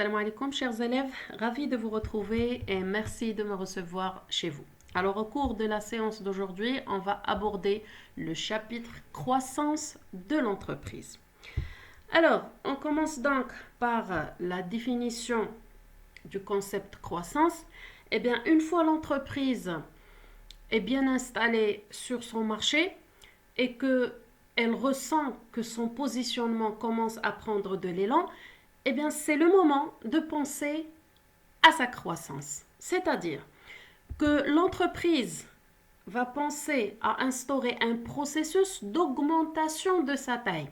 Salam alaikum, chers élèves, ravi de vous retrouver et merci de me recevoir chez vous. Alors, au cours de la séance d'aujourd'hui, on va aborder le chapitre croissance de l'entreprise. Alors, on commence donc par la définition du concept croissance. Eh bien, une fois l'entreprise est bien installée sur son marché et qu'elle ressent que son positionnement commence à prendre de l'élan, eh bien, c'est le moment de penser à sa croissance. C'est-à-dire que l'entreprise va penser à instaurer un processus d'augmentation de sa taille.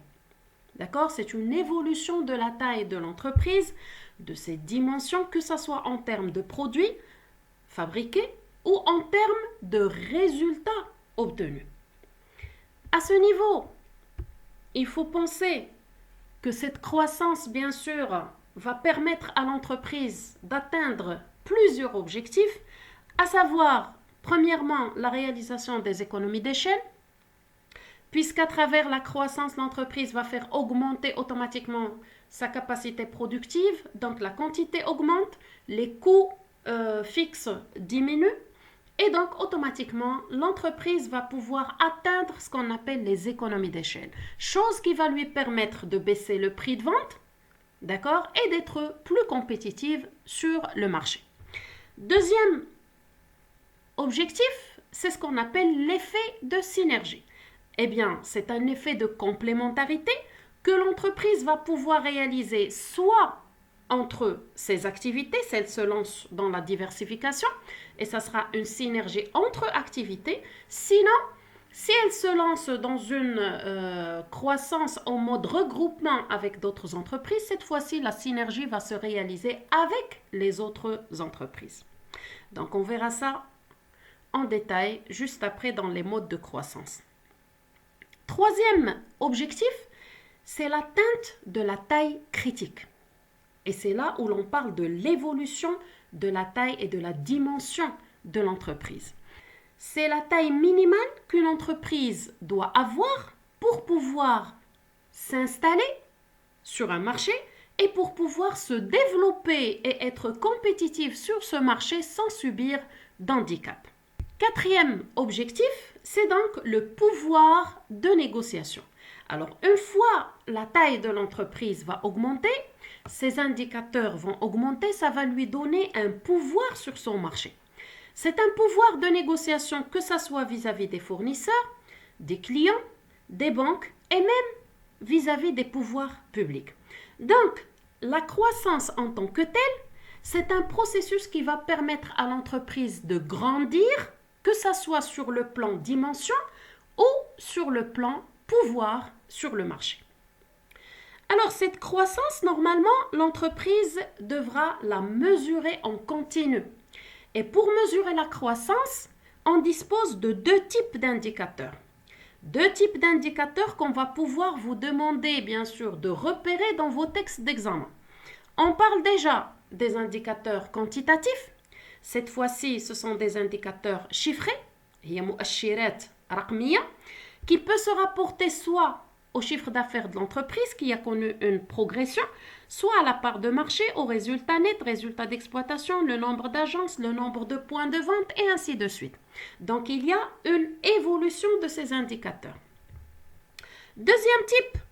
D'accord? C'est une évolution de la taille de l'entreprise, de ses dimensions, que ce soit en termes de produits fabriqués ou en termes de résultats obtenus. À ce niveau, il faut penser que cette croissance, bien sûr, va permettre à l'entreprise d'atteindre plusieurs objectifs, à savoir, premièrement, la réalisation des économies d'échelle, puisqu'à travers la croissance, l'entreprise va faire augmenter automatiquement sa capacité productive, donc la quantité augmente, les coûts fixes diminuent, et donc, automatiquement, l'entreprise va pouvoir atteindre ce qu'on appelle les économies d'échelle. Chose qui va lui permettre de baisser le prix de vente, d'accord, et d'être plus compétitive sur le marché. Deuxième objectif, c'est ce qu'on appelle l'effet de synergie. Eh bien, c'est un effet de complémentarité que l'entreprise va pouvoir réaliser soit entre ses activités, si elle se lance dans la diversification, et ça sera une synergie entre activités. Sinon, si elle se lance dans une croissance en mode regroupement avec d'autres entreprises, cette fois-ci, la synergie va se réaliser avec les autres entreprises. Donc, on verra ça en détail juste après dans les modes de croissance. Troisième objectif, c'est l'atteinte de la taille critique. Et c'est là où l'on parle de l'évolution de la taille et de la dimension de l'entreprise. C'est la taille minimale qu'une entreprise doit avoir pour pouvoir s'installer sur un marché et pour pouvoir se développer et être compétitive sur ce marché sans subir d'handicap. Quatrième objectif, c'est donc le pouvoir de négociation. Alors, une fois la taille de l'entreprise va augmenter, ces indicateurs vont augmenter, ça va lui donner un pouvoir sur son marché. C'est un pouvoir de négociation que ce soit vis-à-vis des fournisseurs, des clients, des banques et même vis-à-vis des pouvoirs publics. Donc, la croissance en tant que telle, c'est un processus qui va permettre à l'entreprise de grandir, que ce soit sur le plan dimension ou sur le plan pouvoir sur le marché. Alors, cette croissance, normalement, l'entreprise devra la mesurer en continu. Et pour mesurer la croissance, on dispose de deux types d'indicateurs. Deux types d'indicateurs qu'on va pouvoir vous demander, bien sûr, de repérer dans vos textes d'examen. On parle déjà des indicateurs quantitatifs. Cette fois-ci, ce sont des indicateurs chiffrés, qui peut se rapporter soit au chiffre d'affaires de l'entreprise qui a connu une progression, soit à la part de marché, au résultat net, résultat d'exploitation, le nombre d'agences, le nombre de points de vente et ainsi de suite. Donc, il y a une évolution de ces indicateurs. Deuxième type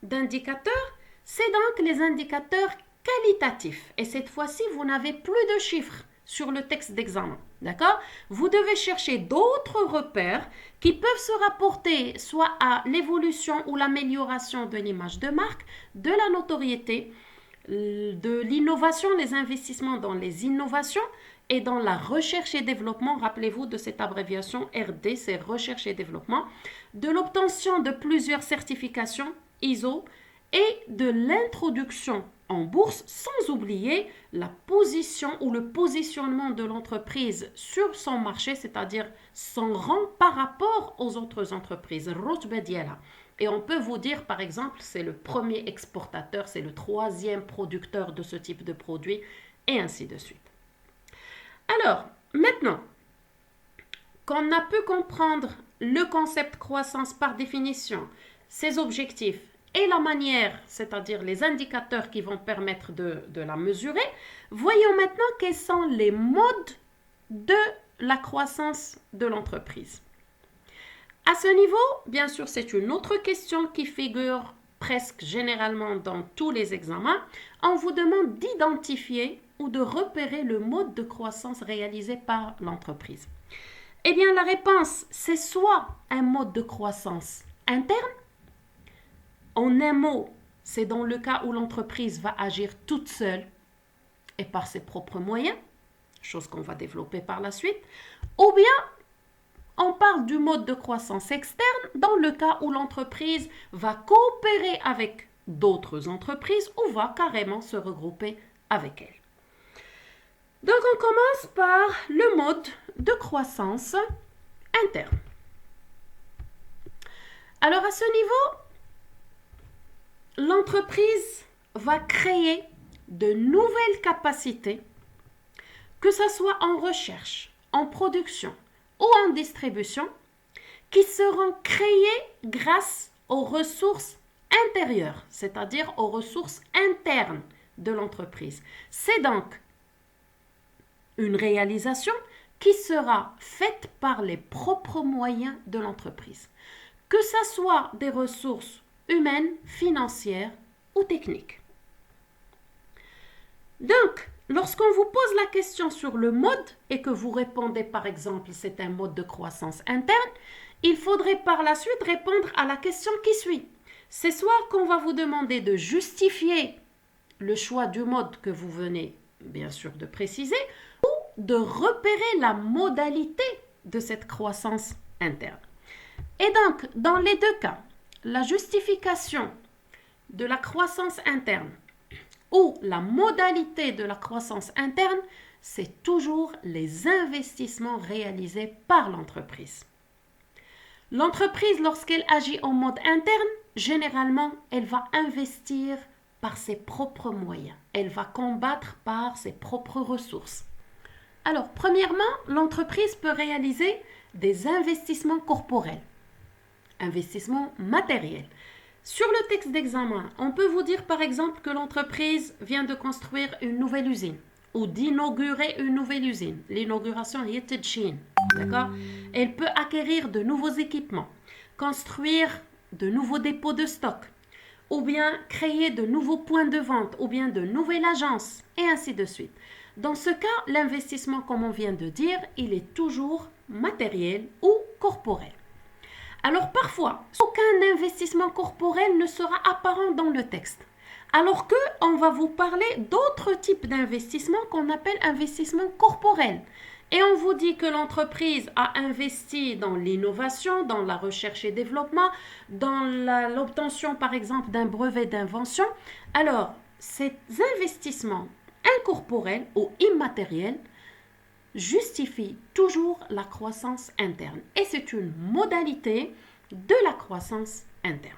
d'indicateurs, c'est donc les indicateurs qualitatifs. Et cette fois-ci, vous n'avez plus de chiffres sur le texte d'examen. D'accord? Vous devez chercher d'autres repères qui peuvent se rapporter soit à l'évolution ou l'amélioration de l'image de marque, de la notoriété, de l'innovation, les investissements dans les innovations et dans la recherche et développement. Rappelez-vous de cette abréviation RD, c'est recherche et développement, de l'obtention de plusieurs certifications ISO et de l'introduction en bourse, sans oublier la position ou le positionnement de l'entreprise sur son marché, c'est-à-dire son rang par rapport aux autres entreprises. Et on peut vous dire, par exemple, c'est le premier exportateur, c'est le troisième producteur de ce type de produit, et ainsi de suite. Alors, maintenant, qu'on a pu comprendre le concept croissance par définition, ses objectifs et la manière, c'est-à-dire les indicateurs qui vont permettre de la mesurer, voyons maintenant quels sont les modes de la croissance de l'entreprise. À ce niveau, bien sûr, c'est une autre question qui figure presque généralement dans tous les examens. On vous demande d'identifier ou de repérer le mode de croissance réalisé par l'entreprise. Eh bien, la réponse, c'est soit un mode de croissance interne. En un mot, c'est dans le cas où l'entreprise va agir toute seule et par ses propres moyens, chose qu'on va développer par la suite, ou bien on parle du mode de croissance externe dans le cas où l'entreprise va coopérer avec d'autres entreprises ou va carrément se regrouper avec elles. Donc on commence par le mode de croissance interne. Alors à ce niveau, l'entreprise va créer de nouvelles capacités, que ce soit en recherche, en production ou en distribution, qui seront créées grâce aux ressources intérieures, c'est-à-dire aux ressources internes de l'entreprise. C'est donc une réalisation qui sera faite par les propres moyens de l'entreprise, que ce soit des ressources humaines, financières ou techniques. Donc, lorsqu'on vous pose la question sur le mode et que vous répondez par exemple c'est un mode de croissance interne, il faudrait par la suite répondre à la question qui suit. C'est soit qu'on va vous demander de justifier le choix du mode que vous venez bien sûr de préciser ou de repérer la modalité de cette croissance interne. Et donc, dans les deux cas, la justification de la croissance interne ou la modalité de la croissance interne, c'est toujours les investissements réalisés par l'entreprise. L'entreprise, lorsqu'elle agit en mode interne, généralement, elle va investir par ses propres moyens. Elle va combattre par ses propres ressources. Alors, premièrement, l'entreprise peut réaliser des investissements corporels, investissements matériels. Sur le texte d'examen, on peut vous dire par exemple que l'entreprise vient de construire une nouvelle usine ou d'inaugurer une nouvelle usine. L'inauguration est tadjin, d'accord? Elle peut acquérir de nouveaux équipements, construire de nouveaux dépôts de stock, ou bien créer de nouveaux points de vente, ou bien de nouvelles agences, et ainsi de suite. Dans ce cas, l'investissement, comme on vient de dire, il est toujours matériel ou corporel. Alors parfois, aucun investissement corporel ne sera apparent dans le texte. Alors qu'on va vous parler d'autres types d'investissements qu'on appelle investissements corporels. Et on vous dit que l'entreprise a investi dans l'innovation, dans la recherche et développement, dans l'obtention par exemple d'un brevet d'invention. Alors, ces investissements incorporels ou immatériels justifie toujours la croissance interne. Et c'est une modalité de la croissance interne.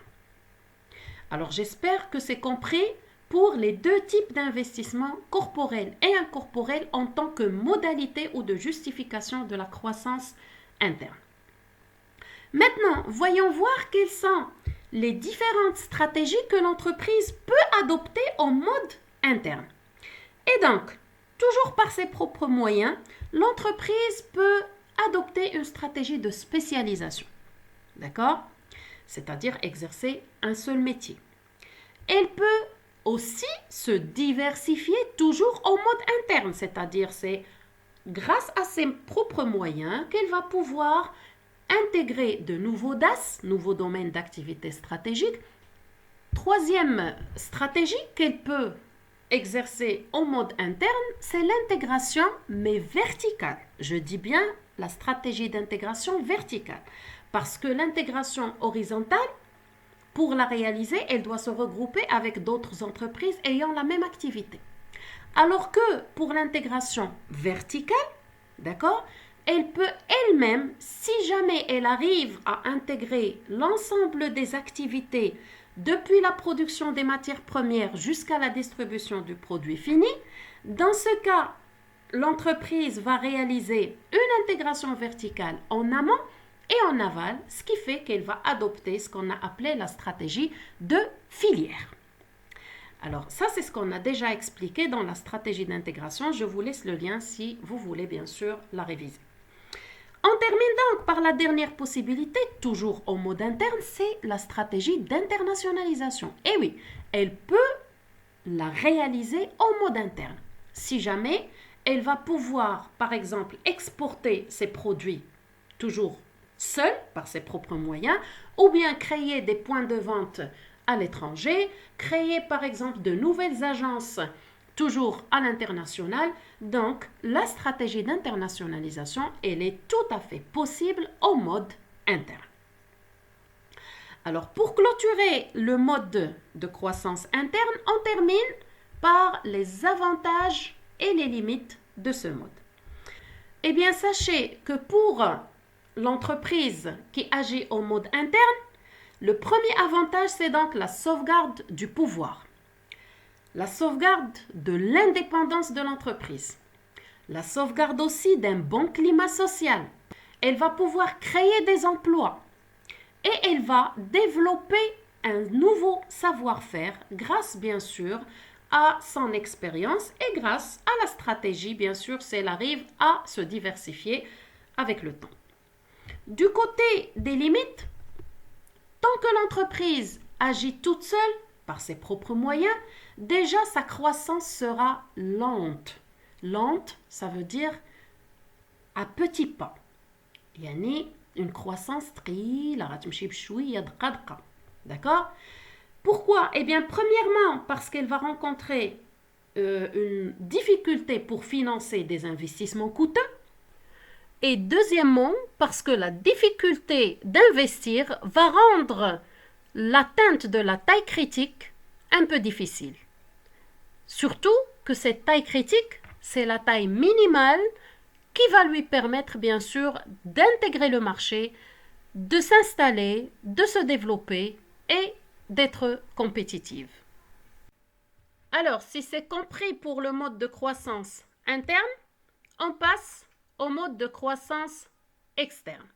Alors j'espère que c'est compris pour les deux types d'investissements corporels et incorporels en tant que modalité ou de justification de la croissance interne. Maintenant, voyons voir quelles sont les différentes stratégies que l'entreprise peut adopter en mode interne. Et donc, toujours par ses propres moyens, l'entreprise peut adopter une stratégie de spécialisation. D'accord? C'est-à-dire exercer un seul métier. Elle peut aussi se diversifier toujours en mode interne, c'est-à-dire c'est grâce à ses propres moyens qu'elle va pouvoir intégrer de nouveaux DAS, nouveaux domaines d'activité stratégique. Troisième stratégie qu'elle peut exercer en mode interne, c'est l'intégration, mais verticale. Je dis bien la stratégie d'intégration verticale, parce que l'intégration horizontale, pour la réaliser, elle doit se regrouper avec d'autres entreprises ayant la même activité. Alors que pour l'intégration verticale, d'accord, elle peut elle-même, si jamais elle arrive à intégrer l'ensemble des activités depuis la production des matières premières jusqu'à la distribution du produit fini, dans ce cas, l'entreprise va réaliser une intégration verticale en amont et en aval, ce qui fait qu'elle va adopter ce qu'on a appelé la stratégie de filière. Alors ça, c'est ce qu'on a déjà expliqué dans la stratégie d'intégration. Je vous laisse le lien si vous voulez bien sûr la réviser. On termine donc par la dernière possibilité, toujours au mode interne, c'est la stratégie d'internationalisation. Et oui, elle peut la réaliser au mode interne. Si jamais elle va pouvoir, par exemple, exporter ses produits toujours seule, par ses propres moyens, ou bien créer des points de vente à l'étranger, créer par exemple de nouvelles agences toujours à l'international. Donc, la stratégie d'internationalisation, elle est tout à fait possible au mode interne. Alors, pour clôturer le mode de croissance interne, on termine par les avantages et les limites de ce mode. Eh bien, sachez que pour l'entreprise qui agit au mode interne, le premier avantage, c'est donc la sauvegarde du pouvoir, la sauvegarde de l'indépendance de l'entreprise, la sauvegarde aussi d'un bon climat social. Elle va pouvoir créer des emplois et elle va développer un nouveau savoir-faire grâce, bien sûr, à son expérience et grâce à la stratégie, bien sûr, si elle arrive à se diversifier avec le temps. Du côté des limites, tant que l'entreprise agit toute seule, par ses propres moyens, déjà sa croissance sera lente. Lente, ça veut dire à petits pas. يعني une croissance très D'accord? Pourquoi? Eh bien, premièrement, parce qu'elle va rencontrer une difficulté pour financer des investissements coûteux. Et deuxièmement, parce que la difficulté d'investir va rendre l'atteinte de la taille critique un peu difficile. Surtout que cette taille critique, c'est la taille minimale qui va lui permettre, bien sûr, d'intégrer le marché, de s'installer, de se développer et d'être compétitive. Alors, si c'est compris pour le mode de croissance interne, on passe au mode de croissance externe.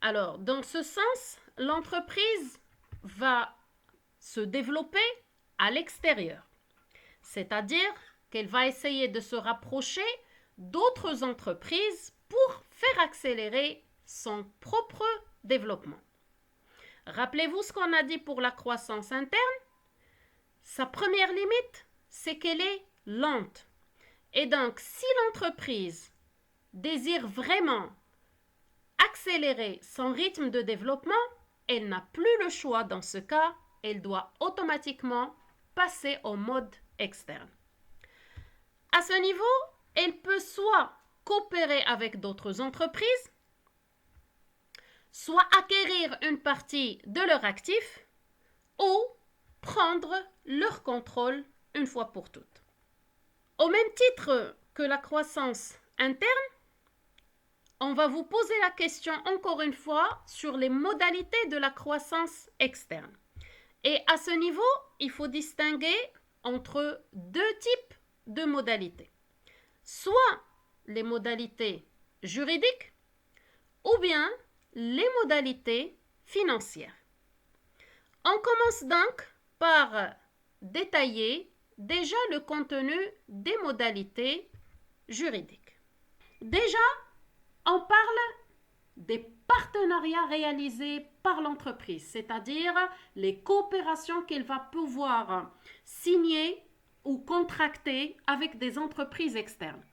Alors, dans ce sens, l'entreprise va se développer à l'extérieur. C'est-à-dire qu'elle va essayer de se rapprocher d'autres entreprises pour faire accélérer son propre développement. Rappelez-vous ce qu'on a dit pour la croissance interne. Sa première limite, c'est qu'elle est lente. Et donc, si l'entreprise désire vraiment accélérer son rythme de développement, elle n'a plus le choix dans ce cas, elle doit automatiquement passer au mode externe. À ce niveau, elle peut soit coopérer avec d'autres entreprises, soit acquérir une partie de leurs actifs ou prendre leur contrôle une fois pour toutes. Au même titre que la croissance interne, on va vous poser la question encore une fois sur les modalités de la croissance externe. Et à ce niveau, il faut distinguer entre deux types de modalités. Soit les modalités juridiques ou bien les modalités financières. On commence donc par détailler déjà le contenu des modalités juridiques. Déjà, on parle des partenariats réalisés par l'entreprise, c'est-à-dire les coopérations qu'elle va pouvoir signer ou contracter avec des entreprises externes.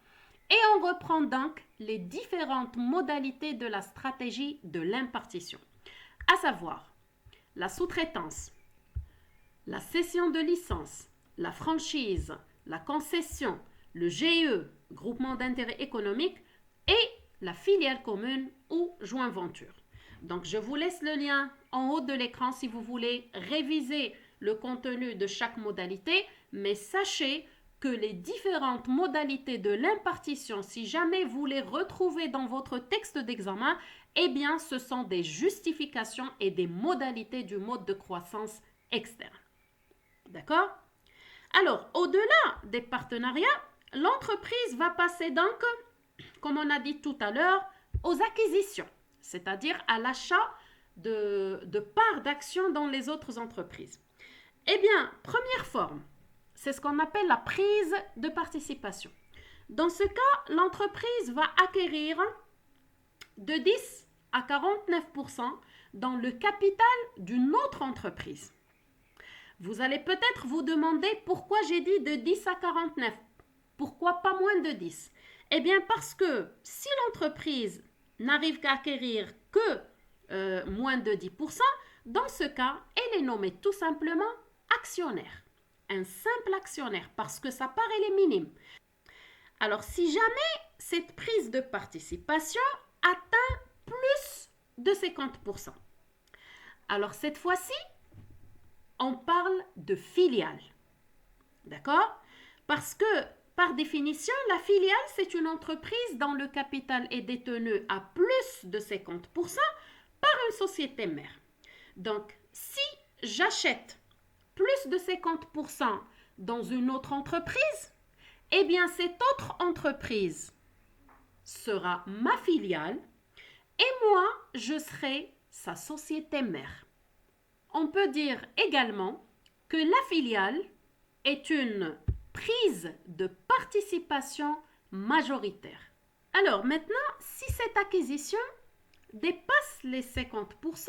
Et on reprend donc les différentes modalités de la stratégie de l'impartition, à savoir la sous-traitance, la cession de licence, la franchise, la concession, le GIE, groupement d'intérêt économique, et la filiale commune ou joint venture. Donc, je vous laisse le lien en haut de l'écran si vous voulez réviser le contenu de chaque modalité, mais sachez que les différentes modalités de l'impartition, si jamais vous les retrouvez dans votre texte d'examen, eh bien, ce sont des justifications et des modalités du mode de croissance externe. D'accord? Alors, au-delà des partenariats, l'entreprise va passer donc, comme on a dit tout à l'heure, aux acquisitions. c'est-à-dire à l'achat de parts d'actions dans les autres entreprises. Eh bien, première forme, c'est ce qu'on appelle la prise de participation. Dans ce cas, l'entreprise va acquérir de 10 à 49% dans le capital d'une autre entreprise. Vous allez peut-être vous demander pourquoi j'ai dit de 10 à 49. Pourquoi pas moins de 10? Eh bien parce que si l'entreprise n'arrive qu'à acquérir que moins de 10%, dans ce cas, elle est nommée tout simplement actionnaire. Un simple actionnaire parce que sa part elle est minime. Alors si jamais cette prise de participation atteint plus de 50%, alors cette fois-ci, on parle de filiale. D'accord? Parce que, par définition, la filiale, c'est une entreprise dont le capital est détenu à plus de 50% par une société mère. Donc, si j'achète plus de 50% dans une autre entreprise, eh bien, cette autre entreprise sera ma filiale et moi, je serai sa société mère. On peut dire également que la filiale est une prise de participation majoritaire. Alors maintenant, si cette acquisition dépasse les 50%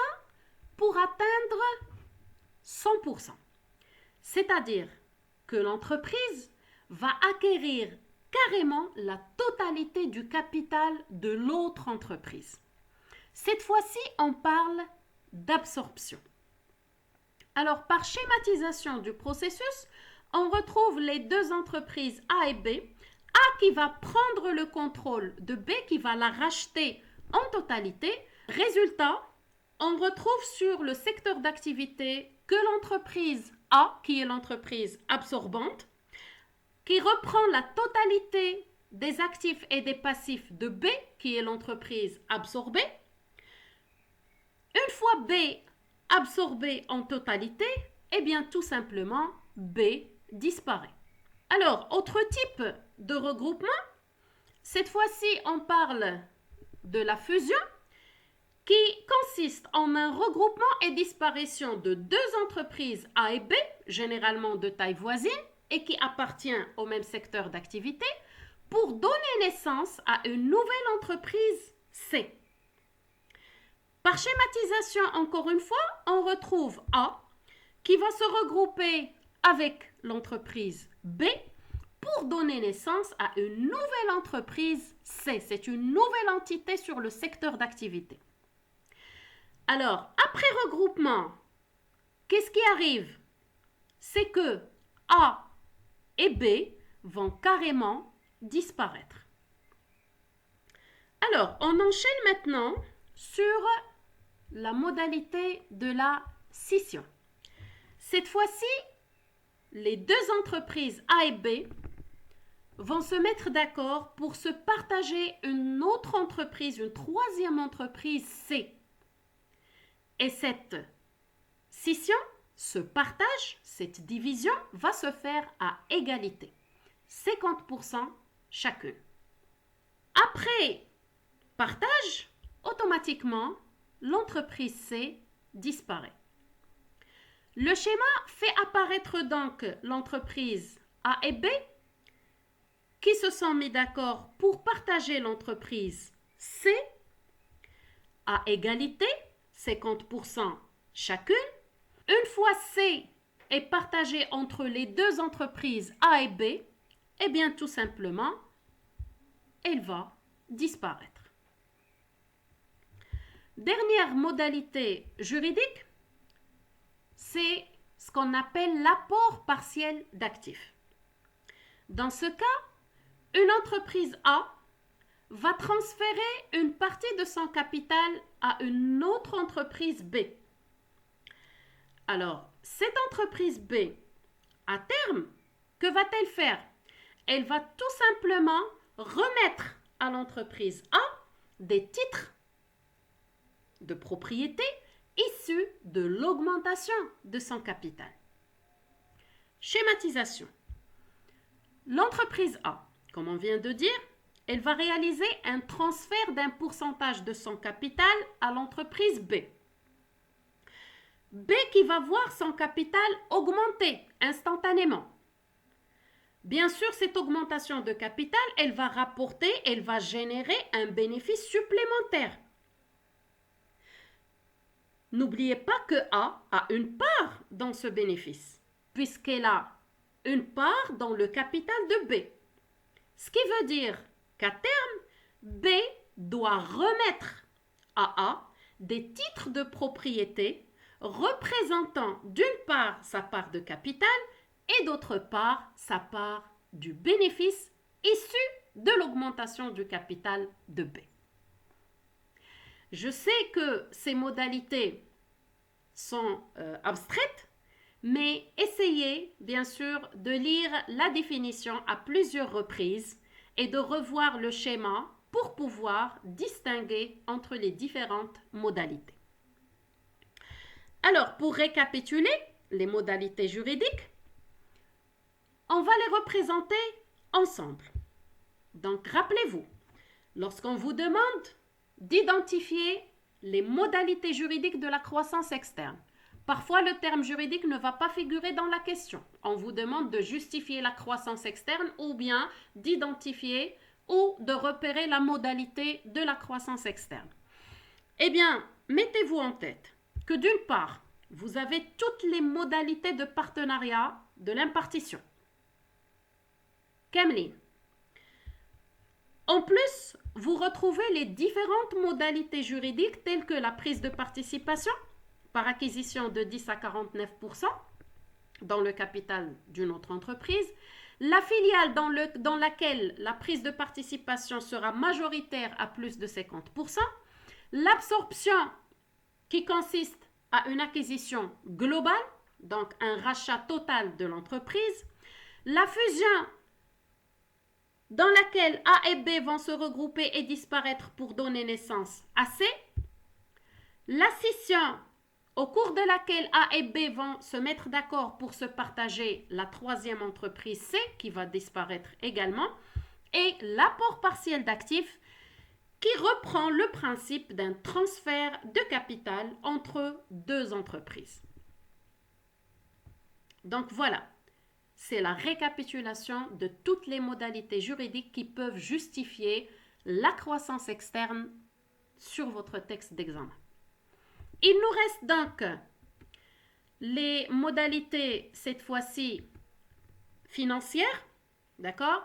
pour atteindre 100%, c'est-à-dire que l'entreprise va acquérir carrément la totalité du capital de l'autre entreprise. Cette fois-ci, on parle d'absorption. Alors, par schématisation du processus, on retrouve les deux entreprises A et B. A qui va prendre le contrôle de B, qui va la racheter en totalité. Résultat, on retrouve sur le secteur d'activité que l'entreprise A, qui est l'entreprise absorbante, qui reprend la totalité des actifs et des passifs de B, qui est l'entreprise absorbée. Une fois B absorbé en totalité, eh bien tout simplement B disparaît. Alors, autre type de regroupement, cette fois-ci on parle de la fusion qui consiste en un regroupement et disparition de deux entreprises A et B, généralement de taille voisine et qui appartiennent au même secteur d'activité, pour donner naissance à une nouvelle entreprise C. Par schématisation, encore une fois, on retrouve A qui va se regrouper avec l'entreprise B pour donner naissance à une nouvelle entreprise C. C'est une nouvelle entité sur le secteur d'activité. Alors, après regroupement, qu'est-ce qui arrive? C'est que A et B vont carrément disparaître. Alors, on enchaîne maintenant sur la modalité de la scission. Cette fois-ci, les deux entreprises A et B vont se mettre d'accord pour se partager une autre entreprise, une troisième entreprise C. Et cette scission, ce partage, cette division va se faire à égalité. 50% chacune. Après partage, automatiquement, l'entreprise C disparaît. Le schéma fait apparaître donc l'entreprise A et B qui se sont mis d'accord pour partager l'entreprise C à égalité, 50% chacune. Une fois C est partagé entre les deux entreprises A et B, eh bien tout simplement, elle va disparaître. Dernière modalité juridique, c'est ce qu'on appelle l'apport partiel d'actifs. Dans ce cas, une entreprise A va transférer une partie de son capital à une autre entreprise B. Alors, cette entreprise B, à terme, que va-t-elle faire? Elle va tout simplement remettre à l'entreprise A des titres de propriété issus de l'augmentation de son capital. Schématisation. L'entreprise A, comme on vient de dire, elle va réaliser un transfert d'un pourcentage de son capital à l'entreprise B. B qui va voir son capital augmenter instantanément. Bien sûr, cette augmentation de capital, elle va rapporter, elle va générer un bénéfice supplémentaire. N'oubliez pas que A a une part dans ce bénéfice, puisqu'elle a une part dans le capital de B. Ce qui veut dire qu'à terme, B doit remettre à A des titres de propriété représentant d'une part sa part de capital et d'autre part sa part du bénéfice issu de l'augmentation du capital de B. Je sais que ces modalités sont abstraites, mais essayez bien sûr de lire la définition à plusieurs reprises et de revoir le schéma pour pouvoir distinguer entre les différentes modalités. Alors, pour récapituler les modalités juridiques, on va les représenter ensemble. Donc, rappelez-vous, lorsqu'on vous demande d'identifier les modalités juridiques de la croissance externe, parfois le terme juridique ne va pas figurer dans la question. On vous demande de justifier la croissance externe ou bien d'identifier ou de repérer la modalité de la croissance externe. Eh bien, mettez-vous en tête que d'une part, vous avez toutes les modalités de partenariat de l'impartition. Kamli. En plus, vous retrouvez les différentes modalités juridiques telles que la prise de participation par acquisition de 10 à 49% dans le capital d'une autre entreprise, la filiale dans laquelle la prise de participation sera majoritaire à plus de 50%, l'absorption qui consiste à une acquisition globale, donc un rachat total de l'entreprise, la fusion dans laquelle A et B vont se regrouper et disparaître pour donner naissance à C, la scission au cours de laquelle A et B vont se mettre d'accord pour se partager la troisième entreprise C qui va disparaître également, et l'apport partiel d'actifs qui reprend le principe d'un transfert de capital entre deux entreprises. Donc voilà, c'est la récapitulation de toutes les modalités juridiques qui peuvent justifier la croissance externe sur votre texte d'examen. Il nous reste donc les modalités, cette fois-ci, financières, d'accord?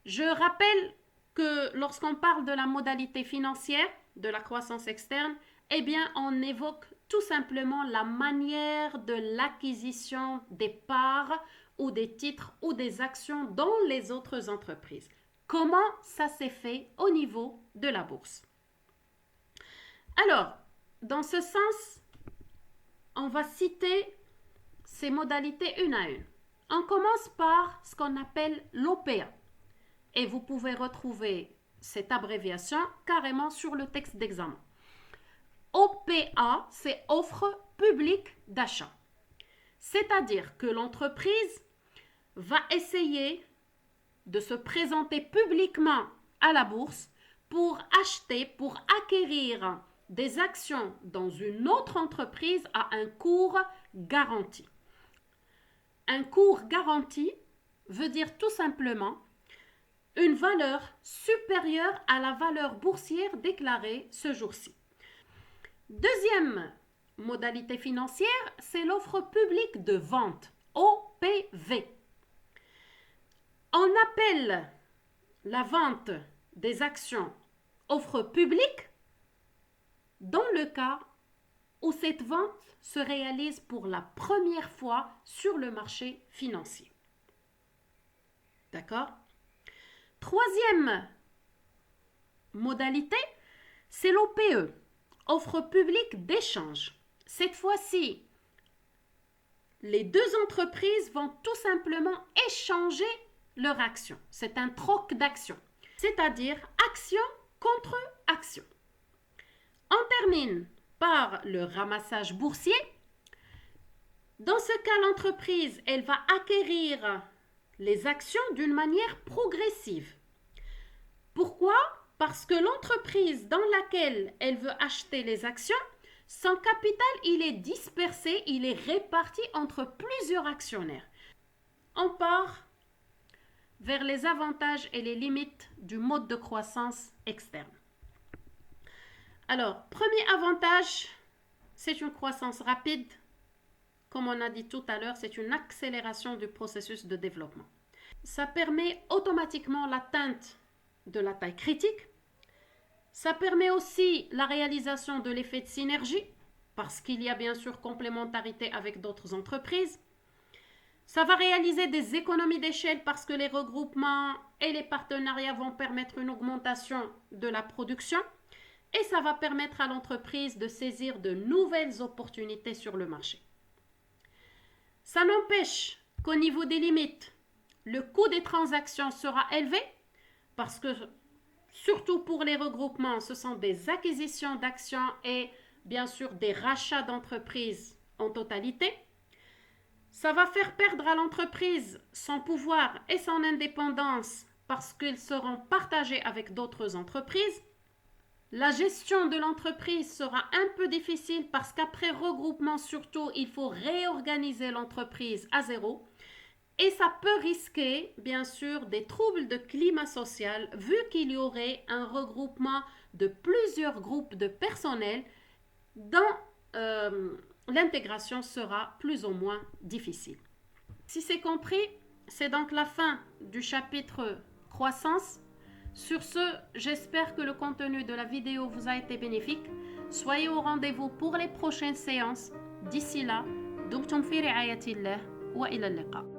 Je rappelle que lorsqu'on parle de la modalité financière de la croissance externe, eh bien, on évoque tout simplement la manière de l'acquisition des parts ou des titres ou des actions dans les autres entreprises. Comment ça s'est fait au niveau de la bourse? Alors, dans ce sens, on va citer ces modalités une à une. On commence par ce qu'on appelle l'OPA. Et vous pouvez retrouver cette abréviation carrément sur le texte d'examen. OPA, c'est offre publique d'achat. C'est-à-dire que l'entreprise va essayer de se présenter publiquement à la bourse pour acheter, pour acquérir des actions dans une autre entreprise à un cours garanti. Un cours garanti veut dire tout simplement une valeur supérieure à la valeur boursière déclarée ce jour-ci. Deuxième modalité financière, c'est l'offre publique de vente, OPV. On appelle la vente des actions offre publique dans le cas où cette vente se réalise pour la première fois sur le marché financier. D'accord? Troisième modalité, c'est l'OPE, offre publique d'échange. Cette fois-ci, les deux entreprises vont tout simplement échanger leurs actions. C'est un troc d'actions, c'est-à-dire action contre action. On termine par le ramassage boursier. Dans ce cas, l'entreprise, elle va acquérir les actions d'une manière progressive. Pourquoi? Parce que l'entreprise dans laquelle elle veut acheter les actions, son capital, il est dispersé, il est réparti entre plusieurs actionnaires. On part vers les avantages et les limites du mode de croissance externe. Alors, premier avantage, c'est une croissance rapide. Comme on a dit tout à l'heure, c'est une accélération du processus de développement. Ça permet automatiquement l'atteinte de la taille critique. Ça permet aussi la réalisation de l'effet de synergie, parce qu'il y a bien sûr complémentarité avec d'autres entreprises. Ça va réaliser des économies d'échelle parce que les regroupements et les partenariats vont permettre une augmentation de la production et ça va permettre à l'entreprise de saisir de nouvelles opportunités sur le marché. Ça n'empêche qu'au niveau des limites, le coût des transactions sera élevé parce que surtout pour les regroupements, ce sont des acquisitions d'actions et bien sûr des rachats d'entreprises en totalité. Ça va faire perdre à l'entreprise son pouvoir et son indépendance parce qu'ils seront partagés avec d'autres entreprises. La gestion de l'entreprise sera un peu difficile parce qu'après regroupement, surtout, il faut réorganiser l'entreprise à zéro. Et ça peut risquer, bien sûr, des troubles de climat social vu qu'il y aurait un regroupement de plusieurs groupes de personnel dont l'intégration sera plus ou moins difficile. Si c'est compris, c'est donc la fin du chapitre croissance. Sur ce, j'espère que le contenu de la vidéo vous a été bénéfique. Soyez au rendez-vous pour les prochaines séances. D'ici là, دمتم في رعاية الله وإلى اللقاء.